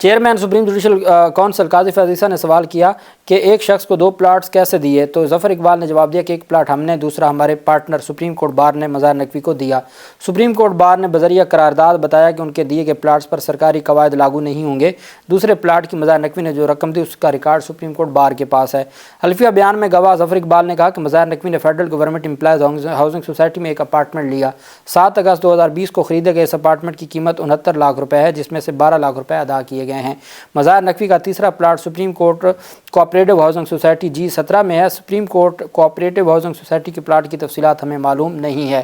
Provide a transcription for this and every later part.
Chairman supreme judicial council قاضی فیاض عیسیٰ نے سوال کیا کہ ایک شخص کو 2 پلاٹس کیسے دیے، تو ظفر اقبال نے جواب دیا کہ ایک پلاٹ ہم نے، دوسرا ہمارے پارٹنر سپریم کورٹ بار نے مظاہر نقوی کو دیا۔ سپریم کورٹ بار نے بذریعہ قرارداد بتایا کہ ان کے دیے گئے پلاٹس پر سرکاری قواعد لاگو نہیں ہوں گے۔ دوسرے پلاٹ کی مظاہر نقوی نے جو رقم دی اس کا ریکارڈ سپریم کورٹ بار کے پاس ہے۔ حلفیہ بیان میں گواہ ظفر اقبال نے کہا کہ مظاہر نقوی نے federal government employees housing society میں ایک اپارٹمنٹ لیا۔ 7 اگست 2020 کو خریدے گئے اس اپارٹمنٹ کی قیمت 69 لاکھ روپے ہے، جس میں سے 12 لاکھ روپے ادا کیے گئے ہیں۔ مظاہر نقوی کا تیسرا plot supreme court cooperative housing society G17 میں ہے۔ Supreme court cooperative housing society کے پلاٹ کی تفصیلات ہمیں معلوم نہیں ہے۔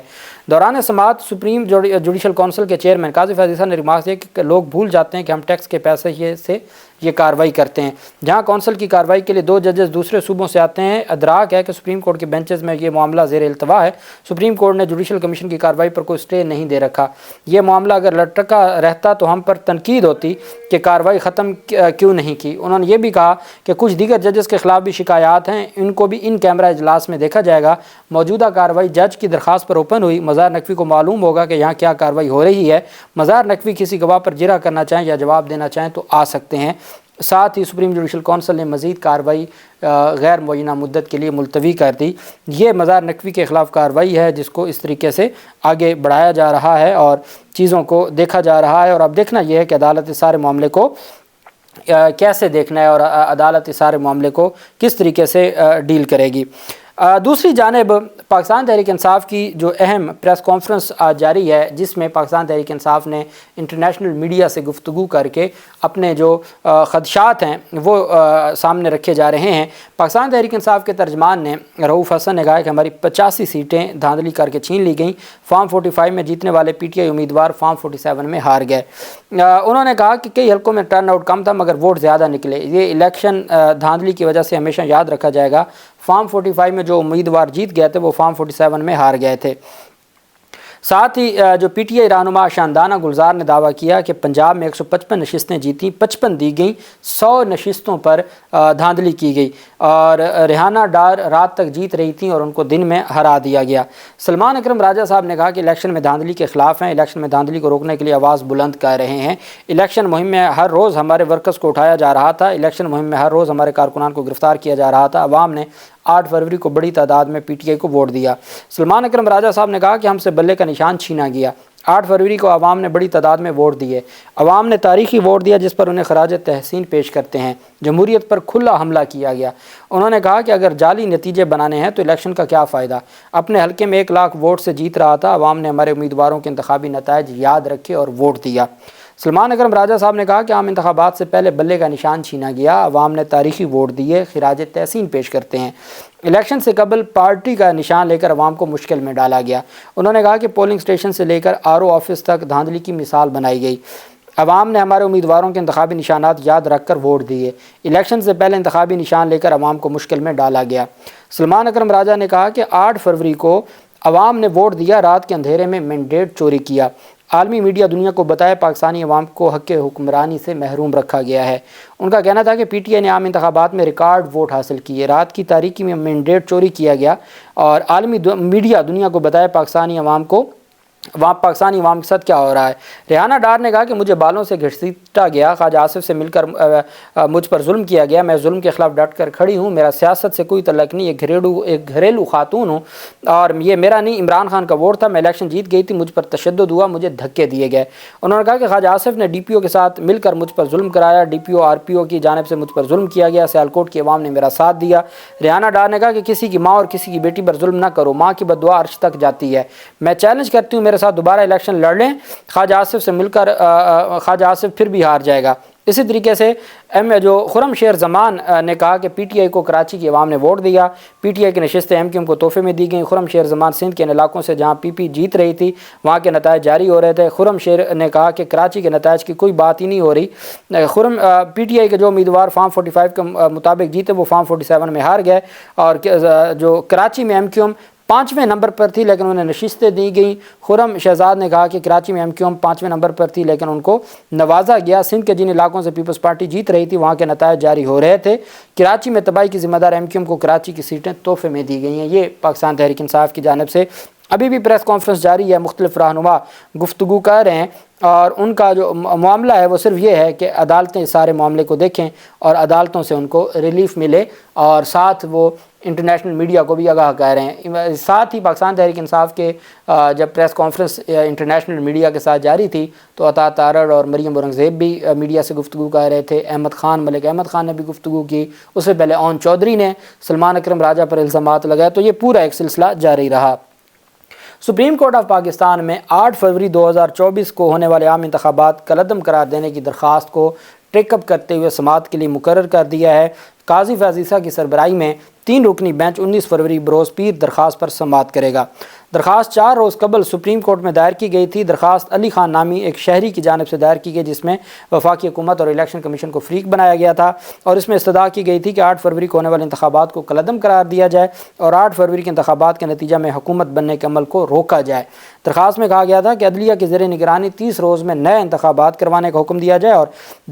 دوران سماعت سپریم جوڈیشل کونسل کے چیئرمین قاضی فیاض عیسیٰ نے ریمارک دیا کہ لوگ بھول جاتے ہیں کہ ہم ٹیکس کے پیسے سے یہ کارروائی کرتے ہیں۔ جہاں کونسل کی کارروائی کے لیے 2 ججز دوسرے صوبوں سے آتے ہیں، ادراک ہے کہ سپریم کورٹ کے بینچز میں یہ معاملہ زیر التوا ہے۔ سپریم کورٹ نے جوڈیشل کمیشن کی کارروائی پر کوئی سٹے نہیں دے رکھا۔ یہ معاملہ اگر لٹکا رہتا تو ہم پر تنقید ہوتی کہ کارروائی ختم کیوں نہیں کی۔ انہوں نے یہ بھی کہا کہ کچھ دیگر ججز کے خلاف بھی شکایات ہیں، ان کو بھی ان کیمرہ اجلاس میں دیکھا جائے گا۔ موجودہ کارروائی جج کی درخواست پر اوپن ہوئی۔ مظاہر نقوی کو معلوم ہوگا کہ یہاں کیا کارروائی ہو رہی ہے۔ مظاہر نقوی کسی گواہ پر جرح کرنا چاہیں یا جواب دینا چاہیں تو آ سکتے ہیں۔ ساتھ ہی سپریم جوڈیشل کونسل نے مزید کارروائی غیر معینہ مدت کے لیے ملتوی کر دی۔ یہ مظاہر نقوی کے خلاف کارروائی ہے جس کو اس طریقے سے آگے بڑھایا جا رہا ہے اور چیزوں کو دیکھا جا رہا ہے، اور اب دیکھنا یہ ہے کہ عدالت اس سارے معاملے کو کیسے دیکھنا ہے اور عدالت اس سارے معاملے کو کس طریقے سے ڈیل کرے گی۔ دوسری جانب پاکستان تحریک انصاف کی جو اہم پریس کانفرنس آج جاری ہے، جس میں پاکستان تحریک انصاف نے انٹرنیشنل میڈیا سے گفتگو کر کے اپنے جو خدشات ہیں وہ سامنے رکھے جا رہے ہیں۔ پاکستان تحریک انصاف کے ترجمان نے رؤوف حسن نے کہا کہ ہماری 85 سیٹیں دھاندلی کر کے چھین لی گئیں۔ فارم 45 میں جیتنے والے پی ٹی آئی امیدوار فارم 47 میں ہار گئے۔ انہوں نے کہا کہ کئی حلقوں میں ٹرن آؤٹ کم تھا مگر ووٹ زیادہ نکلے۔ یہ الیکشن دھاندلی کی وجہ سے ہمیشہ یاد رکھا جائے گا۔ فارم 45 میں جو امیدوار جیت گئے تھے وہ فارم 47 میں ہار گئے تھے۔ ساتھ ہی جو پی ٹی آئی رہنما شاندانہ گلزار نے دعویٰ کیا کہ پنجاب میں 155 نشستیں جیتیں، 55 دی گئیں، 100 نشستوں پر دھاندلی کی گئی اور ریحانہ ڈار رات تک جیت رہی تھیں اور ان کو دن میں ہرا دیا گیا۔ سلمان اکرم راجہ صاحب نے کہا کہ الیکشن میں دھاندلی کے خلاف ہیں، الیکشن میں دھاندلی کو روکنے کے لیے آواز بلند کر رہے ہیں۔ الیکشن مہم میں ہر روز ہمارے ورکرز کو اٹھایا جا رہا تھا، الیکشن مہم میں ہر روز ہمارے کارکنان کو گرفتار کیا جا رہا تھا۔ عوام نے 8 فروری کو بڑی تعداد میں پی ٹی آئی کو ووٹ دیا۔ سلمان اکرم راجہ صاحب نے کہا کہ ہم سے بلے کا نشان چھینا گیا۔ 8 فروری کو عوام نے بڑی تعداد میں ووٹ دیے۔ عوام نے تاریخی ووٹ دیا جس پر انہیں خراج تحسین پیش کرتے ہیں۔ جمہوریت پر کھلا حملہ کیا گیا۔ انہوں نے کہا کہ اگر جعلی نتیجے بنانے ہیں تو الیکشن کا کیا فائدہ؟ اپنے حلقے میں 1 لاکھ ووٹ سے جیت رہا تھا، عوام نے ہمارے امیدواروں کے انتخابی نتائج یاد رکھے اور ووٹ دیا۔ سلمان اکرم راجہ صاحب نے کہا کہ عام انتخابات سے پہلے بلے کا نشان چھینا گیا، عوام نے تاریخی ووٹ دیے، خراج تحسین پیش کرتے ہیں۔ الیکشن سے قبل پارٹی کا نشان لے کر عوام کو مشکل میں ڈالا گیا۔ انہوں نے کہا کہ پولنگ سٹیشن سے لے کر RO آفس تک دھاندلی کی مثال بنائی گئی۔ عوام نے ہمارے امیدواروں کے انتخابی نشانات یاد رکھ کر ووٹ دیے۔ الیکشن سے پہلے انتخابی نشان لے کر عوام کو مشکل میں ڈالا گیا۔ سلمان اکرم راجہ نے کہا کہ 8 فروری کو عوام نے ووٹ دیا، رات کے اندھیرے میں مینڈیٹ چوری کیا۔ عالمی میڈیا دنیا کو بتائے پاکستانی عوام کو حق حکمرانی سے محروم رکھا گیا ہے۔ ان کا کہنا تھا کہ پی ٹی آئی نے عام انتخابات میں ریکارڈ ووٹ حاصل کیے، رات کی تاریکی میں مینڈیٹ چوری کیا گیا اور عالمی میڈیا دنیا کو بتائے پاکستانی عوام کے ساتھ کیا ہو رہا ہے۔ ریحانہ ڈار نے کہا کہ مجھے بالوں سے گھسیٹا گیا، خواجہ آصف سے مل کر مجھ پر ظلم کیا گیا، میں ظلم کے خلاف ڈٹ کر کھڑی ہوں، میرا سیاست سے کوئی تعلق نہیں، ایک گھریلو خاتون ہوں اور یہ میرا نہیں عمران خان کا ووٹ تھا، میں الیکشن جیت گئی تھی، مجھ پر تشدد ہوا، مجھے دھکے دیے گئے۔ انہوں نے کہا کہ خواجہ آصف نے ڈی پی او کے ساتھ مل کر مجھ پر ظلم کرایا، ڈی پی او RPO کی جانب سے مجھ پر ظلم کیا گیا، سیالکوٹ کی عوام نے میرا ساتھ دیا۔ ریحانہ ڈار نے کہا کہ کسی کی ماں اور کسی کی بیٹی پر ظلم نہ کرو، ماں کی بد دعا عرش تک جاتی ہے، میں چیلنج کرتی ہوں میرے ساتھ دوبارہ الیکشن لڑ لیں، خواجہ آصف سے مل کر خواجہ آصف پھر بھی ہار جائے گا۔ اسی طریقے سے جو خرم شیر زمان نے کہا کہ پی ٹی آئی کو کراچی کی عوام نے ووٹ دیا، پی ٹی آئی کی نشستیں MQM کو تحفے میں دی گئیں۔ خرم شیر زمان سندھ کے علاقوں سے جہاں PP جیت رہی تھی وہاں کے نتائج جاری ہو رہے تھے۔ خرم شیر نے کہا کہ کراچی کے نتائج کی کوئی بات ہی نہیں ہو رہی۔ پی ٹی آئی کے جو امیدوار فارم 45 کے مطابق جیتے وہ فارم 47 میں ہار گئے اور جو کراچی میں MQM 5ویں نمبر پر تھی لیکن انہیں نشستیں دی گئیں۔ خرم شہزاد نے کہا کہ کراچی میں MQM 5ویں نمبر پر تھی لیکن ان کو نوازا گیا۔ سندھ کے جن علاقوں سے پیپلز پارٹی جیت رہی تھی وہاں کے نتائج جاری ہو رہے تھے۔ کراچی میں تباہی کی ذمہ دار MQM کو کراچی کی سیٹیں تحفے میں دی گئی ہیں۔ یہ پاکستان تحریک انصاف کی جانب سے ابھی بھی پریس کانفرنس جاری ہے، مختلف رہنما گفتگو کر رہے ہیں، اور ان کا جو معاملہ ہے وہ صرف یہ ہے کہ عدالتیں اس سارے معاملے کو دیکھیں اور عدالتوں سے ان کو ریلیف ملے، اور ساتھ وہ انٹرنیشنل میڈیا کو بھی آگاہ کر رہے ہیں۔ ساتھ ہی پاکستان تحریک انصاف کے جب پریس کانفرنس انٹرنیشنل میڈیا کے ساتھ جاری تھی تو عطا تارڑ اور مریم اورنگزیب بھی میڈیا سے گفتگو کر رہے تھے، ملک احمد خان نے بھی گفتگو کی، اس سے پہلے اون چودھری نے سلمان اکرم راجہ پر الزامات لگائے، تو یہ پورا ایک سلسلہ جاری رہا۔ سپریم کورٹ آف پاکستان میں 8 فروری 2024 کو ہونے والے عام انتخابات کالعدم قرار دینے کی درخواست کو ٹیک اپ کرتے ہوئے سماعت کے لیے مقرر کر دیا ہے۔ قاضی فیض عیسیٰ کی سربراہی میں 3 رکنی بینچ 19 فروری بروز پیر درخواست پر سماعت کرے گا۔ درخواست 4 روز قبل سپریم کورٹ میں دائر کی گئی تھی۔ درخواست علی خان نامی ایک شہری کی جانب سے دائر کی گئی، جس میں وفاقی حکومت اور الیکشن کمیشن کو فریق بنایا گیا تھا، اور اس میں استدعا کی گئی تھی کہ 8 فروری کو ہونے والے انتخابات کو کالعدم قرار دیا جائے اور 8 فروری کے انتخابات کے نتیجہ میں حکومت بننے کے عمل کو روکا جائے۔ درخواست میں کہا گیا تھا کہ عدلیہ کے زیر نگرانی 30 روز میں نئے انتخابات کروانے کا حکم دیا جائے اور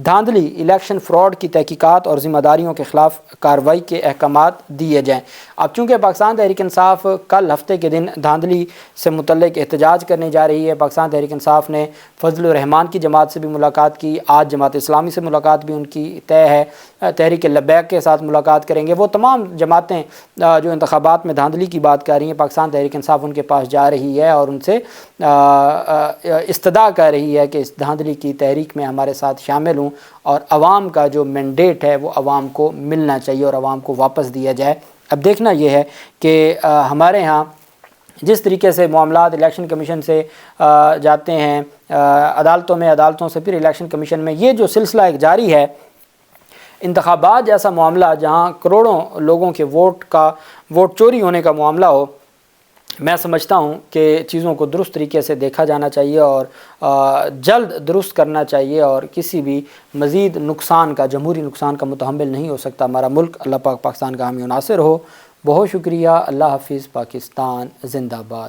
دھاندلی، الیکشن فراڈ کی تحقیقات اور ذمہ داریوں کے خلاف کارروائی کے احکامات دیے جائیں۔ اب چونکہ پاکستان تحریک انصاف کل ہفتے کے دن دھاندلی سے متعلق احتجاج کرنے جا رہی ہے، پاکستان تحریک انصاف نے فضل الرحمان کی جماعت سے بھی ملاقات کی، آج جماعت اسلامی سے ملاقات بھی ان کی طے ہے، تحریک لبیک کے ساتھ ملاقات کریں گے۔ وہ تمام جماعتیں جو انتخابات میں دھاندلی کی بات کر رہی ہیں، پاکستان تحریک انصاف ان کے پاس جا رہی ہے اور ان سے استدعا کر رہی ہے کہ اس دھاندلی کی تحریک میں ہمارے ساتھ شامل ہوں، اور عوام کا جو مینڈیٹ ہے وہ عوام کو ملنا چاہیے اور عوام کو واپس دیا جائے۔ اب دیکھنا یہ ہے کہ ہمارے ہاں جس طریقے سے معاملات الیکشن کمیشن سے جاتے ہیں عدالتوں میں، عدالتوں سے پھر الیکشن کمیشن میں، یہ جو سلسلہ ایک جاری ہے، انتخابات جیسا معاملہ جہاں کروڑوں لوگوں کے ووٹ چوری ہونے کا معاملہ ہو، میں سمجھتا ہوں کہ چیزوں کو درست طریقے سے دیکھا جانا چاہیے اور جلد درست کرنا چاہیے، اور کسی بھی مزید نقصان کا، جمہوری نقصان کا متحمل نہیں ہو سکتا ہمارا ملک۔ اللہ پاک پاکستان کا حامی و ناصر ہو۔ بہت شکریہ۔ اللہ حافظ۔ پاکستان زندہ باد۔